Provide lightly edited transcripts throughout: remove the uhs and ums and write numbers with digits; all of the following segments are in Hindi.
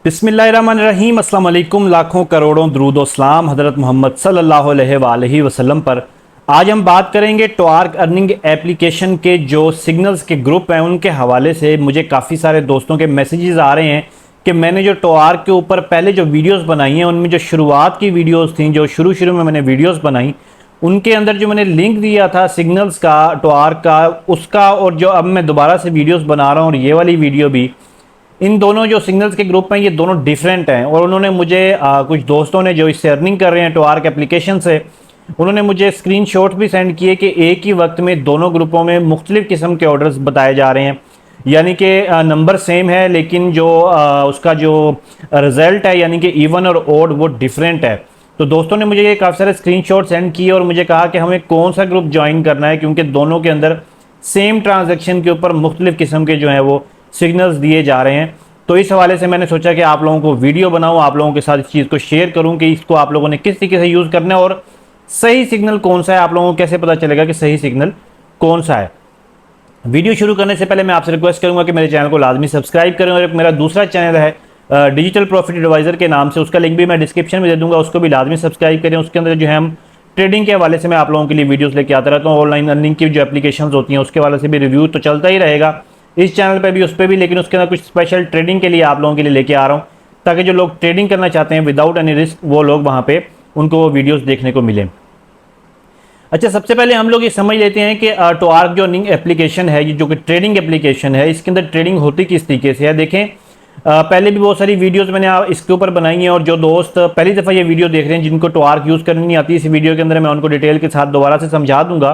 बिस्मिल्लाहिर्रहमानिर्रहीम, अस्सलाम वालेकुम। लाखों करोड़ों दरूद व सलाम हज़रत मोहम्मद सल्लल्लाहु अलैहि वसल्लम पर। आज हम बात करेंगे टॉर्क अर्निंग एप्लीकेशन के जो सिग्नल्स के ग्रुप हैं उनके हवाले से। मुझे काफ़ी सारे दोस्तों के मैसेजेस आ रहे हैं कि मैंने जो टॉर्क के ऊपर पहले जो वीडियोस बनाई हैं उनमें जो शुरुआत की वीडियोस थी, जो शुरू में मैंने वीडियोस बनाई, उनके अंदर जो मैंने लिंक दिया था सिग्नल्स का, टॉर्क का, उसका, और जो अब मैं दोबारा से वीडियोस बना रहा हूँ और ये वाली वीडियो भी, इन दोनों जो सिग्नल्स के ग्रुप हैं ये दोनों डिफरेंट हैं। और उन्होंने मुझे कुछ दोस्तों ने जो इससे अर्निंग कर रहे हैं टॉर्क एप्लीकेशन से, उन्होंने मुझे स्क्रीनशॉट भी सेंड किए कि एक ही वक्त में दोनों ग्रुपों में मुख्तलिफ किस्म के ऑर्डर्स बताए जा रहे हैं, यानी कि नंबर सेम है लेकिन जो उसका जो रिजल्ट है यानी कि इवन और ओड वो डिफरेंट है। तो दोस्तों ने मुझे ये काफ़ी सारे स्क्रीनशॉट सेंड किए और मुझे कहा कि हमें कौन सा ग्रुप ज्वाइन करना है, क्योंकि दोनों के अंदर सेम ट्रांजैक्शन के ऊपर मुख्तलिफ किस्म के जो है वो सिग्नल्स दिए जा रहे हैं। तो इस हवाले से मैंने सोचा कि आप लोगों को वीडियो बनाऊं, आप लोगों के साथ इस चीज़ को शेयर करूं कि इसको आप लोगों ने किस तरीके से यूज़ करना है और सही सिग्नल कौन सा है, आप लोगों को कैसे पता चलेगा कि सही सिग्नल कौन सा है। वीडियो शुरू करने से पहले मैं आपसे रिक्वेस्ट करूंगा कि मेरे चैनल को लाजमी सब्सक्राइब करें, और एक मेरा दूसरा चैनल है डिजिटल प्रॉफिट एडवाइज़र के नाम से, उसका लिंक भी मैं डिस्क्रिप्शन में दे दूंगा, उसको भी लाजमी सब्सक्राइब करें। उसके अंदर जो है हम ट्रेडिंग के हवाले से मैं आप लोगों के लिए वीडियोस लेके आता रहता हूँ। ऑनलाइन अर्निंग की जो एप्लीकेशन होती हैं उसके हवाले से भी रिव्यू तो चलता ही रहेगा इस चैनल पे भी, उस पर भी, लेकिन उसके अंदर कुछ स्पेशल ट्रेडिंग के लिए आप लोगों के लिए लेके आ रहा हूँ, ताकि जो लोग ट्रेडिंग करना चाहते हैं विदाउट एनी रिस्क वो लोग वहाँ पे उनको वो वीडियोस देखने को मिले। अच्छा, सबसे पहले हम लोग ये समझ लेते हैं कि टॉर्क जो अर्निंग एप्लीकेशन है, ये जो कि ट्रेडिंग एप्लीकेशन है, इसके अंदर ट्रेडिंग होती किस तरीके से है। देखें, पहले भी बहुत सारी वीडियोस मैंने इसके ऊपर बनाई हैं, और जो दोस्त पहली दफ़ा ये वीडियो देख रहे हैं जिनको टॉर्क यूज़ करनी नहीं आती, इस वीडियो के अंदर मैं उनको डिटेल के साथ दोबारा से समझा दूंगा।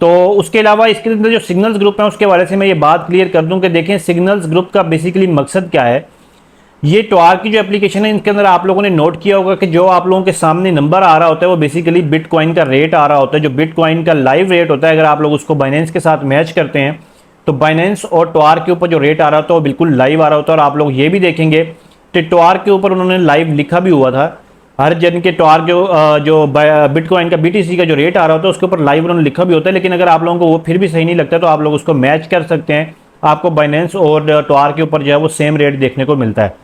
तो उसके अलावा इसके अंदर जो सिग्नल्स ग्रुप हैं उसके हवाले से मैं ये बात क्लियर कर दूं कि देखें सिग्नल्स ग्रुप का बेसिकली मकसद क्या है। ये टॉर्क की जो एप्लीकेशन है इसके अंदर आप लोगों ने नोट किया होगा कि जो आप लोगों के सामने नंबर आ रहा होता है वो बेसिकली बिटकॉइन का रेट आ रहा होता है, जो बिटकॉइन का लाइव रेट होता है। अगर आप लोग उसको बाइनेंस के साथ मैच करते हैं तो बाइनेंस और टॉर्क के ऊपर जो रेट आ रहा होता है वो बिल्कुल लाइव आ रहा होता है। और आप लोग ये भी देखेंगे कि टॉर्क के ऊपर उन्होंने लाइव लिखा भी हुआ था, हर जन के टॉर्क जो बिटकॉइन का बीटीसी का जो रेट आ रहा होता है उसके ऊपर लाइव उन्होंने लिखा भी होता है। लेकिन अगर आप लोगों को वो फिर भी सही नहीं लगता तो आप लोग उसको मैच कर सकते हैं, आपको बाइनेंस और टॉर्क के ऊपर जो है वो सेम रेट देखने को मिलता है।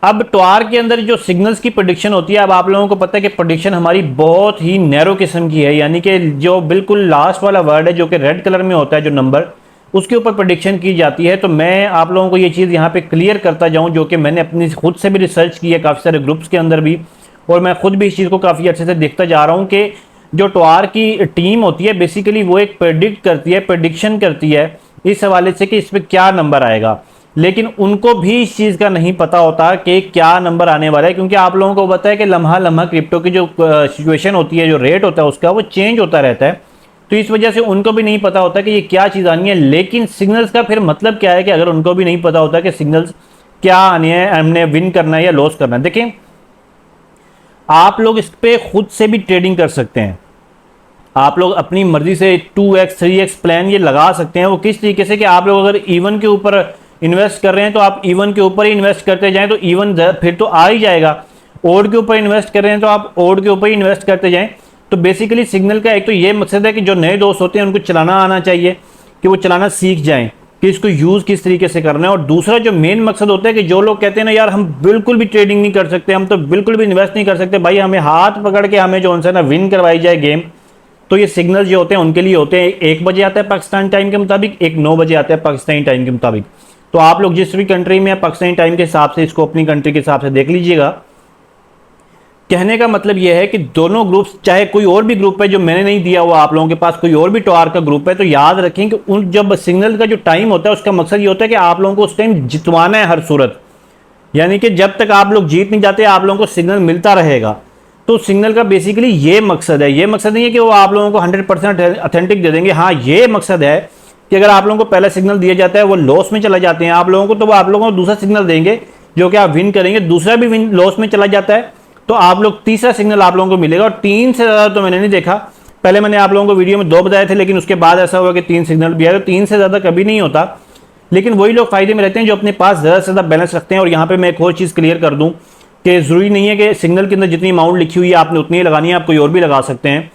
अब टॉर्क के अंदर जो सिग्नल्स की प्रेडिक्शन होती है, अब आप लोगों को पता है कि प्रेडिक्शन हमारी बहुत ही नैरो किस्म की है, यानी कि जो बिल्कुल लास्ट वाला वर्ड है जो कि रेड कलर में होता है जो नंबर, उसके ऊपर प्रेडिक्शन की जाती है। तो मैं आप लोगों को ये चीज़ यहाँ पे क्लियर करता जाऊँ, जो कि मैंने अपनी खुद से भी रिसर्च की है काफ़ी सारे ग्रुप्स के अंदर भी, और मैं खुद भी इस चीज़ को काफ़ी अच्छे से देखता जा रहा हूँ कि जो टॉर्क की टीम होती है बेसिकली वो एक प्रेडिक्ट करती है, प्रेडिक्शन करती है इस हवाले से कि इस पर क्या नंबर आएगा। लेकिन उनको भी इस चीज़ का नहीं पता होता कि क्या नंबर आने वाला है, क्योंकि आप लोगों को पता है कि लम्हा लम्हा क्रिप्टो की जो सिचुएशन होती है, जो रेट होता है उसका, वो चेंज होता रहता है। तो इस वजह से उनको भी नहीं पता होता कि ये क्या चीज़ आनी है। लेकिन सिग्नल्स का फिर मतलब क्या है कि अगर उनको भी नहीं पता होता कि सिग्नल्स क्या आने हैं, हमने विन करना है या लॉस करना है। देखें, आप लोग इस पर खुद से भी ट्रेडिंग कर सकते हैं, आप लोग अपनी मर्जी से 2x 3x प्लान ये लगा सकते हैं। वो किस तरीके से कि आप लोग अगर इवन के ऊपर इन्वेस्ट कर रहे हैं तो आप इवन के ऊपर ही इन्वेस्ट करते जाएं तो इवन फिर तो आ ही जाएगा। ओड के ऊपर इन्वेस्ट कर रहे हैं तो आप ओड के ऊपर ही इन्वेस्ट करते जाएं। तो बेसिकली सिग्नल का एक तो ये मकसद है कि जो नए दोस्त होते हैं उनको चलाना आना चाहिए, कि वो चलाना सीख जाएं कि इसको यूज़ किस तरीके से करना है। और दूसरा जो मेन मकसद होता है कि जो लोग कहते हैं ना यार हम बिल्कुल भी ट्रेडिंग नहीं कर सकते, हम तो बिल्कुल भी इन्वेस्ट नहीं कर सकते, भाई हमें हाथ पकड़ के हमें जो उनसे ना विन करवाई जाए गेम, तो ये सिग्नल जो होते हैं उनके लिए होते हैं। 1 बजे आता है पाकिस्तान टाइम के मुताबिक, एक 9 बजे आता है पाकिस्तानी टाइम के मुताबिक। तो आप लोग जिस भी कंट्री में पाकिस्तानी टाइम के हिसाब से इसको अपनी कंट्री के हिसाब से देख लीजिएगा। कहने का मतलब यह है कि दोनों ग्रुप्स, चाहे कोई और भी ग्रुप है जो मैंने नहीं दिया हुआ, आप लोगों के पास कोई और भी टॉर्क का ग्रुप है, तो याद रखें कि उन जब सिग्नल का जो टाइम होता है उसका मकसद ये होता है कि आप लोगों को उस टाइम जितवाना है हर सूरत, यानी कि जब तक आप लोग जीत नहीं जाते आप लोगों को सिग्नल मिलता रहेगा। तो सिग्नल का बेसिकली ये मकसद है। ये मकसद नहीं है कि वो आप लोगों को 100% ऑथेंटिक दे देंगे। हाँ, ये मकसद है कि अगर आप लोगों को पहला सिग्नल दिया जाता है वो लॉस में चला जाते हैं आप लोगों को, तो वो आप लोगों को दूसरा सिग्नल देंगे जो कि आप विन करेंगे, दूसरा भी विन लॉस में चला जाता है तो आप लोग तीसरा सिग्नल आप लोगों को मिलेगा। और 3 से ज़्यादा तो मैंने नहीं देखा, पहले मैंने आप लोगों को वीडियो में 2 बताए थे, लेकिन उसके बाद ऐसा हुआ कि 3 सिग्नल भी आए। तो 3 से ज़्यादा कभी नहीं होता, लेकिन वही लोग फायदे में रहते हैं जो अपने पास ज़्यादा से ज़्यादा बैलेंस रखते हैं। और यहाँ पर मैं एक और चीज़ क्लियर कर दूँ कि ज़रूरी नहीं है कि सिग्नल के अंदर जितनी अमाउंट लिखी हुई है आपने उतनी ही लगानी है, आप कोई और भी लगा सकते हैं।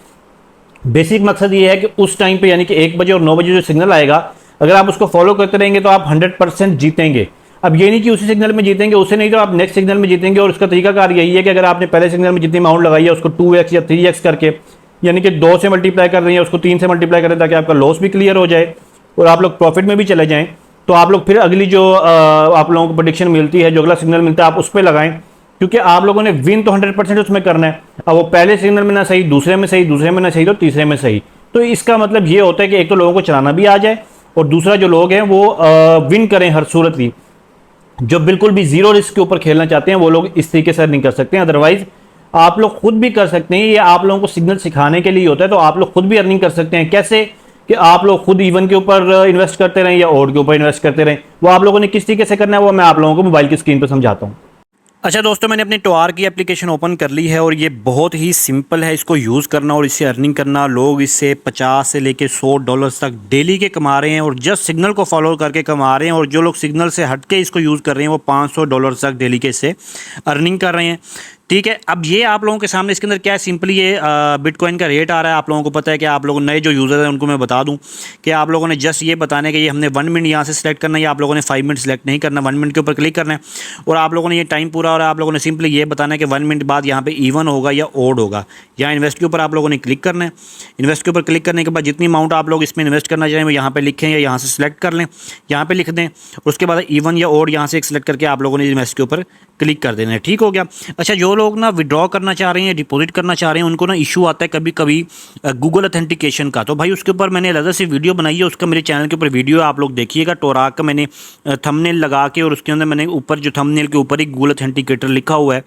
बेसिक मकसद ये है कि उस टाइम पे यानी कि 1 बजे और 9 बजे जो सिग्नल आएगा, अगर आप उसको फॉलो करते रहेंगे तो आप 100% जीतेंगे। अब ये नहीं कि उसी सिग्नल में जीतेंगे, उससे नहीं तो आप नेक्स्ट सिग्नल में जीतेंगे। और उसका तरीकाकार यही है कि अगर आपने पहले सिग्नल में जितनी अमाउंट लगाई है उसको 2x या 3x करके, यानी कि 2 से मल्टीप्लाई कर रही है उसको 3 से मल्टीप्लाई करें, ताकि आपका लॉस भी क्लियर हो जाए और आप लोग प्रॉफिट में भी चले जाएं। तो आप लोग फिर अगली जो आप लोगों को प्रेडिक्शन मिलती है, जो अगला सिग्नल मिलता है, आप उस पर लगाएं, क्योंकि आप लोगों ने विन तो 100% उसमें करना है। अब वो पहले सिग्नल में ना सही, दूसरे में सही, दूसरे में ना सही, तो तीसरे में सही। तो इसका मतलब ये होता है कि एक तो लोगों को चलाना भी आ जाए, और दूसरा जो लोग हैं वो विन करें हर सूरत ही। जो बिल्कुल भी जीरो रिस्क के ऊपर खेलना चाहते हैं वो लोग इस तरीके से नहीं कर सकते हैं। अदरवाइज आप लोग खुद भी कर सकते हैं, ये आप लोगों को सिग्नल सिखाने के लिए होता है। तो आप लोग खुद भी अर्निंग कर सकते हैं। कैसे? कि आप लोग खुद इवन के ऊपर इन्वेस्ट करते रहें या ओड के ऊपर इन्वेस्ट करते रहें। वो आप लोगों ने किस तरीके से करना है वो मैं आप लोगों को मोबाइल की स्क्रीन पर समझाता हूँ। अच्छा दोस्तों, मैंने अपनी टोआर की एप्लीकेशन ओपन कर ली है और ये बहुत ही सिंपल है इसको यूज़ करना और इससे अर्निंग करना। लोग इससे 50 से लेके $100 तक डेली के कमा रहे हैं और जस्ट सिग्नल को फॉलो करके कमा रहे हैं। और जो लोग सिग्नल से हट के इसको यूज़ कर रहे हैं वो $500 तक डेली के इससे अर्निंग कर रहे हैं। ठीक है, अब ये आप लोगों के सामने इसके अंदर क्या है, सिंपली ये बिटकॉइन का रेट आ रहा है। आप लोगों को पता है कि आप लोगों नए जो यूज़र हैं उनको मैं बता दूं कि आप लोगों ने जस्ट ये बताना है कि ये हमने 1 मिनट यहाँ से सिलेक्ट करना है, या आप लोगों ने 5 मिनट सेलेक्ट नहीं करना, 1 मिनट के ऊपर क्लिक करना है। और आप लोगों ने ये टाइम पूरा हो रहा है, आप लोगों ने सिंपली ये बताना है कि 1 मिनट बाद यहाँ पे इवन होगा या ओड होगा। यहाँ इन्वेस्ट के ऊपर आप लोगों ने क्लिक करना है। इन्वेस्ट के ऊपर क्लिक करने के बाद जितनी अमाउंट आप लोग इसमें इन्वेस्ट करना चाहें वो यहाँ पे लिखें या यहाँ से सिलेक्ट कर लें, यहाँ पे लिख दें। उसके बाद इवन या ओड यहाँ से एक सिलेक्ट करके आप लोगों ने इन्वेस्ट के ऊपर क्लिक कर देना है। ठीक हो गया। अच्छा, जो लोग ना विड्रॉ करना चाह रहे हैं, डिपॉजिट करना चाह रहे हैं, उनको ना इशू आता है कभी कभी गूगल ऑथेंटिकेशन का। तो भाई उसके ऊपर मैंने अलग से वीडियो बनाई है, उसका मेरे चैनल के ऊपर वीडियो है, आप लोग देखिएगा। टोराक का मैंने थंबनेल लगा के और उसके अंदर मैंने ऊपर जो थंबनेल के ऊपर ही गूगल ऑथेंटिकेटर लिखा हुआ है,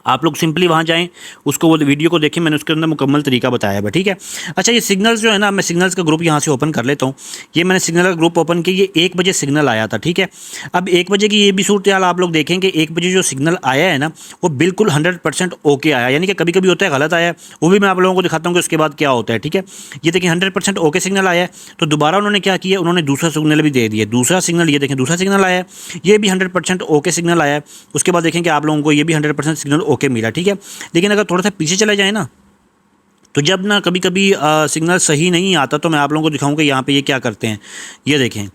आप लोग सिंपली वहाँ जाएं, उसको वो वीडियो को देखें, मैंने उसके अंदर मुकम्मल तरीका बताया है। ठीक है। अच्छा, ये सिग्नल्स जो है ना, मैं सिग्नल्स का ग्रुप यहाँ से ओपन कर लेता हूँ। ये मैंने सिग्नल का ग्रुप ओपन किया, ये 1 बजे सिग्नल आया था। ठीक है। अब 1 बजे की ये भी सूरत हाल आप लोग देखेंगे, 1 बजे जो सिग्नल आया है ना वो बिल्कुल 100% ओके आया, यानी कि कभी कभी होता है गलत आया, वो भी मैं आप लोगों को दिखाता हूँ कि उसके बाद क्या होता है। ठीक है, ये देखिए 100% ओके सिग्नल आया है। तो दोबारा उन्होंने क्या किया, उन्होंने दूसरा सिग्नल भी दे दिया। दूसरा सिग्नल, ये देखें दूसरा सिग्नल आया है, ये भी 100% ओके सिग्नल आया है। उसके बाद देखें कि आप लोगों को ये भी 100% सिग्नल ओके मिला। ठीक है, लेकिन अगर थोड़ा सा पीछे चला जाए ना, तो जब ना कभी कभी सिग्नल सही नहीं आता, तो मैं आप लोगों को दिखाऊं कि यहाँ पे ये क्या करते हैं। ये देखें,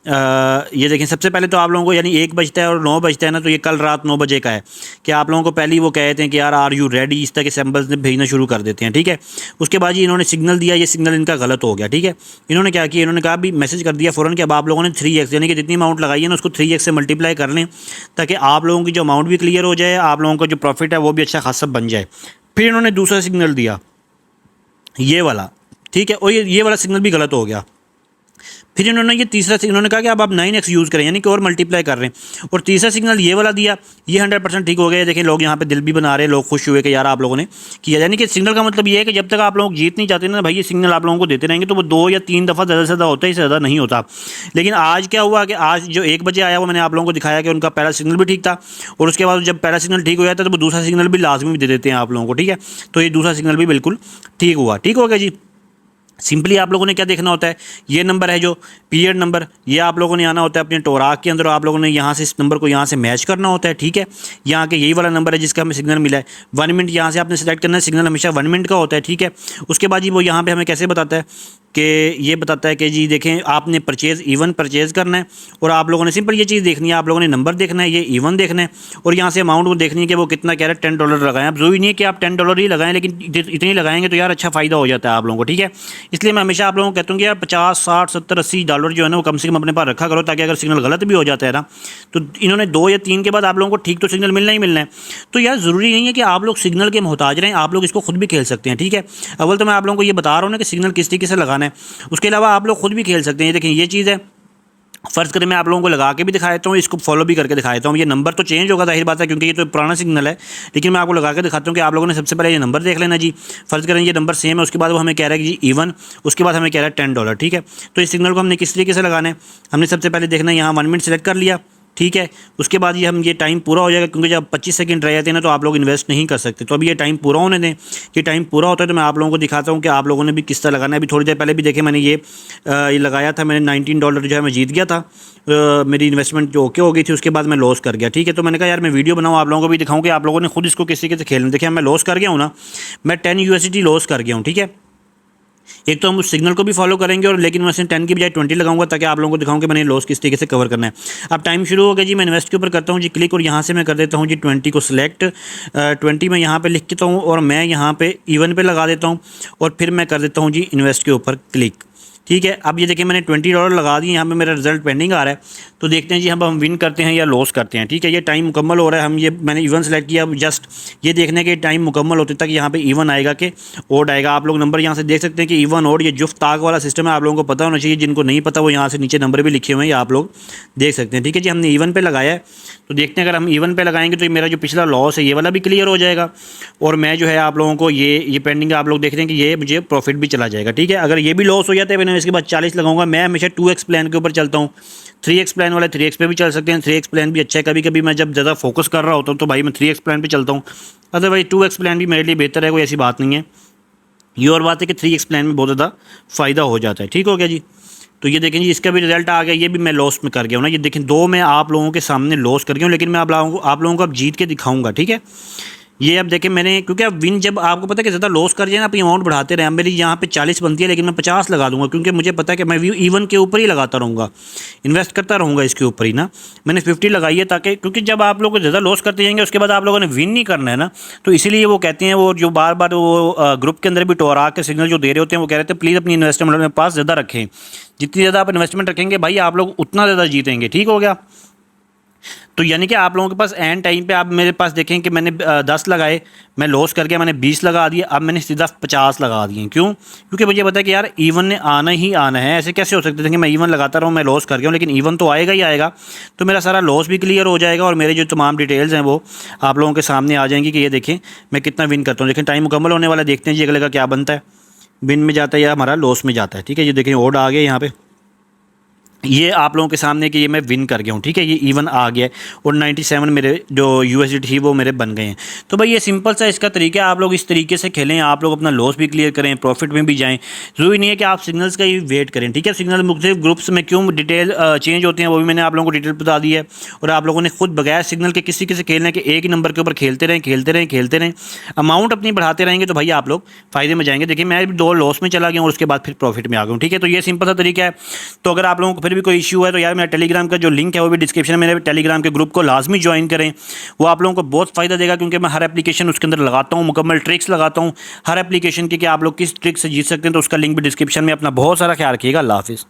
ये देखें, सबसे पहले तो आप लोगों को, यानी 1 बजता है और 9 बजता है ना, तो ये कल रात 9 बजे का है कि आप लोगों को पहले ही वो कहते हैं कि यार आर यू रेडी, इस तरह के सिंबल्स भेजना शुरू कर देते हैं। ठीक है, उसके बाद जी इन्होंने सिग्नल दिया, ये सिग्नल इनका गलत हो गया। ठीक है, इन्होंने क्या किया, इन्होंने कहा भी मैसेज कर दिया फ़ौरन कि अब आप लोगों ने 3x, यानी कि जितनी अमाउंट लगाई है ना उसको 3x से मल्टीप्लाई कर लें, ताकि आप लोगों की जो अमाउंट भी क्लियर हो जाए, आप लोगों का जो प्रॉफिट है वो भी अच्छा खासा बन जाए। फिर इन्होंने दूसरा सिग्नल दिया, ये वाला। ठीक है, और ये वाला सिग्नल भी गलत हो गया। फिर इन्होंने ये तीसरा, इन्होंने कहा कि अब आप 9x यूज़ करें, यानी कि और मल्टीप्लाई कर रहे हैं। और तीसरा सिग्नल ये वाला दिया, ये 100% ठीक हो गया। देखें लोग यहाँ पे दिल भी बना रहे हैं, लोग खुश हुए कि यार आप लोगों ने किया। यानी कि सिग्नल का मतलब ये है कि जब तक आप लोग जीत नहीं जाते ना भाई, ये सिग्नल आप लोगों को देते रहेंगे, तो वो 2 या 3 दफ़ा ज़्यादा से ज़्यादा होता है, इससे ज़्यादा नहीं होता। लेकिन आज क्या हुआ कि आज जो 1 बजे आया वो मैंने आप लोगों को दिखाया कि उनका पहला सिग्नल भी ठीक था, और उसके बाद जब पहला सिग्नल ठीक हो जाता है तो वो दूसरा सिग्नल भी लाजमी दे देते हैं आप लोगों को। ठीक है, तो ये दूसरा सिग्नल भी बिल्कुल ठीक हुआ। ठीक हो गया जी। सिंपली आप लोगों ने क्या देखना होता है, ये नंबर है जो पीरियड नंबर, ये आप लोगों ने आना होता है अपने टोराक के अंदर, आप लोगों ने यहाँ से इस नंबर को यहाँ से मैच करना होता है। ठीक है, यहाँ के यही वाला नंबर है जिसका हमें सिग्नल मिला है। 1 मिनट यहाँ से आपने सेलेक्ट करना है, सिग्नल हमेशा 1 मिनट का होता है। ठीक है, उसके बाद जी वो यहाँ पे हमें कैसे बताता है कि ये बताता है कि जी देखें आपने परचेज़ इवन परचेज़ करना है, और आप लोगों ने सिंपल ये चीज़ देखनी है, आप लोगों ने नंबर देखना है, ये इवन देखना है, और यहाँ से अमाउंट वो देखनी है कि वो कितना कह रहा है, $10 लगाएं। अब ज़रूरी नहीं है कि आप $10 ही लगाएं, लेकिन इतनी लगाएंगे तो यार अच्छा फ़ायदा हो जाता है आप लोगों को। ठीक है, इसलिए मैं हमेशा आप लोगों को कहता हूँ कि यार 50, 60, 70, $80 जो है ना वो कम से कम अपने पास रखा करो, ताकि अगर सिग्नल गलत भी हो जाता है ना, तो इन्होंने 2 या 3 के बाद आप लोगों को ठीक तो सिग्नल मिलना ही मिलना है। तो यार ज़रूरी नहीं है कि आप लोग सिग्नल के मोहताज रहें, आप लोग इसको खुद भी खेल सकते हैं। ठीक है, अव्वल तो मैं आप लोगों को ये बता रहा हूँ ना कि सिग्नल किस तरीके से लगाना है, उसके अलावा आप लोग खुद भी खेल सकते हैं। देखें ये चीज़ है, फ़र्ज़ करें मैं आप लोगों को लगा के भी दिखाता हूँ, इसको फॉलो भी करके दिखाता हूँ। ये नंबर तो चेंज होगा, जाहिर बात है, क्योंकि ये तो पुराना सिग्नल है, लेकिन मैं आपको लगा के दिखाता हूँ कि आप लोगों ने सबसे पहले ये नंबर देख लेना जी। फ़र्ज़ करें ये नंबर सेम है, उसके बाद वो हमें कह रहा है कि जी इवन, उसके बाद हमें कह रहा है $10। ठीक है, तो इस सिग्नल को हमने किस तरीके से लगाना है, हमने सबसे पहले देखना है यहाँ 1 मिनट सेलेक्ट कर लिया। ठीक है, उसके बाद ये टाइम पूरा हो जाएगा, क्योंकि जब 25 सेकंड रह जाते हैं ना तो आप लोग इन्वेस्ट नहीं कर सकते। तो अभी ये टाइम पूरा होने दें, ये टाइम पूरा होता है तो मैं आप लोगों को दिखाता हूँ कि आप लोगों ने भी किस तरह लगाना है। अभी थोड़ी देर पहले भी देखें मैंने ये लगाया था, मैंने $19 जो है मैं जीत गया था, मेरी इन्वेस्टमेंट जो ओके हो गई थी, उसके बाद मैं लॉस कर गया। ठीक है, तो मैंने कहा यार मैं वीडियो बनाऊँ, आप लोगों को भी दिखाऊँ कि आप लोगों ने खुद इसको किस तरीके से खेलना। देखिए मैं लॉस कर गया हूँ ना, मैं 10 USD लॉस कर गया हूँ। ठीक है, एक तो हम उस सिग्नल को भी फॉलो करेंगे और लेकिन मैं 10 की बजाय 20 लगाऊंगा ताकि आप लोगों को दिखाऊं कि मैंने लॉस किस तरीके से कवर करना है। अब टाइम शुरू हो गया जी, मैं इन्वेस्ट के ऊपर करता हूँ जी क्लिक और यहाँ से मैं कर देता हूँ जी 20 को सिलेक्ट। 20 मैं यहाँ पे लिख देता हूँ और मैं यहाँ पे इवन पे लगा देता हूँ और फिर मैं कर देता हूँ जी इन्वेस्ट के ऊपर क्लिक। ठीक है, अब ये देखिए मैंने $20 लगा दिए, यहाँ पे मेरा रिजल्ट पेंडिंग आ रहा है। तो देखते हैं जी हम विन करते हैं या लॉस करते हैं। ठीक है, ये टाइम मुकम्मल हो रहा है, हम ये मैंने इवन सेलेक्ट किया, जस्ट ये देखने के टाइम मुकम्मल होते तक यहाँ पे इवन आएगा कि ओड आएगा। आप लोग नंबर यहाँ से देख सकते हैं कि इवन ओड ये जुफ्त ताक वाला सिस्टम है, आप लोगों को पता होना चाहिए। जिनको नहीं पता वो यहाँ से नीचे नंबर भी लिखे हुए हैं, आप लोग देख सकते हैं। ठीक है जी, हमने इवन पे लगाया है, तो देखते हैं अगर हम इवन पे लगाएंगे तो मेरा जो पिछला लॉस है ये वाला भी क्लियर हो जाएगा और मैं जो है आप लोगों को ये पेंडिंग आप लोग देख रहे हैं कि ये मुझे प्रॉफिट भी चला जाएगा। ठीक है, अगर ये भी लॉस हो जाता है मैंने इसके बाद 40 लगाऊंगा। मैं हमेशा 2x प्लान के ऊपर चलता हूँ, 3x प्लान वाला 3x पे भी चल सकते हैं, 3x प्लान भी अच्छा है। कभी कभी मैं जब ज़्यादा फोकस कर रहा होता हूँ तो भाई मैं 3x प्लान पे चलता हूँ, अदरवाइज 2x प्लान भी मेरे लिए बेहतर है, कोई ऐसी बात नहीं है। ये और बात है कि 3x प्लान में बहुत ज़्यादा फ़ायदा हो जाता है। ठीक हो गया जी, तो ये देखें जी इसका भी रिजल्ट आ गया, ये भी मैं लॉस में कर गया हूँ ना। ये देखें दो मैं आप लोगों के सामने लॉस कर गया हूँ, लेकिन मैं आप लोगों को अब जीत के दिखाऊंगा। ठीक है, ये अब देखें मैंने, क्योंकि अब विन जब आपको पता है कि ज़्यादा लॉस कर जाए ना, अपनी अमाउंट बढ़ाते रहे। मेरी यहाँ पे 40 बनती है लेकिन मैं 50 लगा दूंगा, क्योंकि मुझे पता है कि मैं इवन के ऊपर ही लगाता रहूँगा, इन्वेस्ट करता रहूँगा इसके ऊपर ही ना। मैंने 50 लगाई है ताकि, क्योंकि जब आप लोग ज़्यादा लॉस करते जाएंगे उसके बाद आप लोगों ने विन नहीं करना है ना, तो इसीलिए वो कहते हैं, वो जो बार बार वो ग्रुप के अंदर भी टोरा के सिग्नल जो दे रहे होते हैं वो कह रहे थे प्लीज़ अपनी इन्वेस्टमेंट अपने पास ज़्यादा रखें। जितनी ज़्यादा आप इन्वेस्टमेंट रखेंगे भाई आप लोग उतना ज़्यादा जीतेंगे। ठीक हो गया, तो यानी कि आप लोगों के पास एंड टाइम पे आप मेरे पास देखें कि मैंने 10 लगाए, मैं लॉस करके मैंने 20 लगा दिए, अब मैंने सीधा 50 लगा दिए। क्यों? क्योंकि मुझे पता है कि यार इवन ने आना ही आना है। ऐसे कैसे हो सकते थे कि मैं इवन लगाता रहूँ, मैं लॉस कर गया हूँ, लेकिन इवन तो आएगा ही आएगा, तो मेरा सारा लॉस भी क्लियर हो जाएगा और मेरे जो तमाम डिटेल्स हैं वो आप लोगों के सामने आ जाएंगी कि ये देखें मैं कितना विन करता हूँ। देखें टाइम मुकम्मल होने वाला, देखते हैं जी अगले का क्या बनता है, विन में जाता है या हमारा लॉस में जाता है। ठीक है, ये देखें ओड आ गया यहाँ पे, ये आप लोगों के सामने कि ये मैं विन कर गया हूँ। ठीक है, ये इवन आ गया है और 97 मेरे जो USDT थी वो मेरे बन गए हैं। तो भाई ये सिंपल सा इसका तरीका है, आप लोग इस तरीके से खेलें, आप लोग अपना लॉस भी क्लियर करें, प्रॉफिट में भी जाएं। ज़रूरी नहीं है कि आप सिग्नल्स का ही वेट करें। ठीक है, सिग्नल मुख्तलिफ ग्रुप्स में क्यों डिटेल चेंज होते हैं वो भी मैंने आप लोगों को डिटेल बता दी है, और आप लोगों ने खुद बगैर सिग्नल के किसी से खेलने के एक ही नंबर के ऊपर खेलते रहें, अमाउंट अपनी बढ़ाते रहेंगे तो भाई आप लोग फ़ायदे में जाएंगे। देखिए मैं भी 2 लॉस में चला गया और उसके बाद फिर प्रॉफिट में आ गया हूँ। ठीक है, तो ये सिंपल सा तरीका है। तो अगर आप लोगों को फिर भी कोई इशू है तो यार मेरा टेलीग्राम का जो लिंक है वो भी डिस्क्रिप्शन में, मेरे टेलीग्राम के ग्रुप को लाजमी ज्वाइन करें, वो आप लोगों को बहुत फ़ायदा देगा, क्योंकि मैं हर एप्लीकेशन उसके अंदर लगाता हूँ, मुकम्मल ट्रिक्स लगाता हूँ हर एप्लीकेशन की कि आप लोग किस ट्रिक से जीत सकते हैं। तो उसका लिंक भी डिस्क्रिप्शन में। अपना बहुत सारा ख्याल रखिएगा। अल्लाह हाफिज़।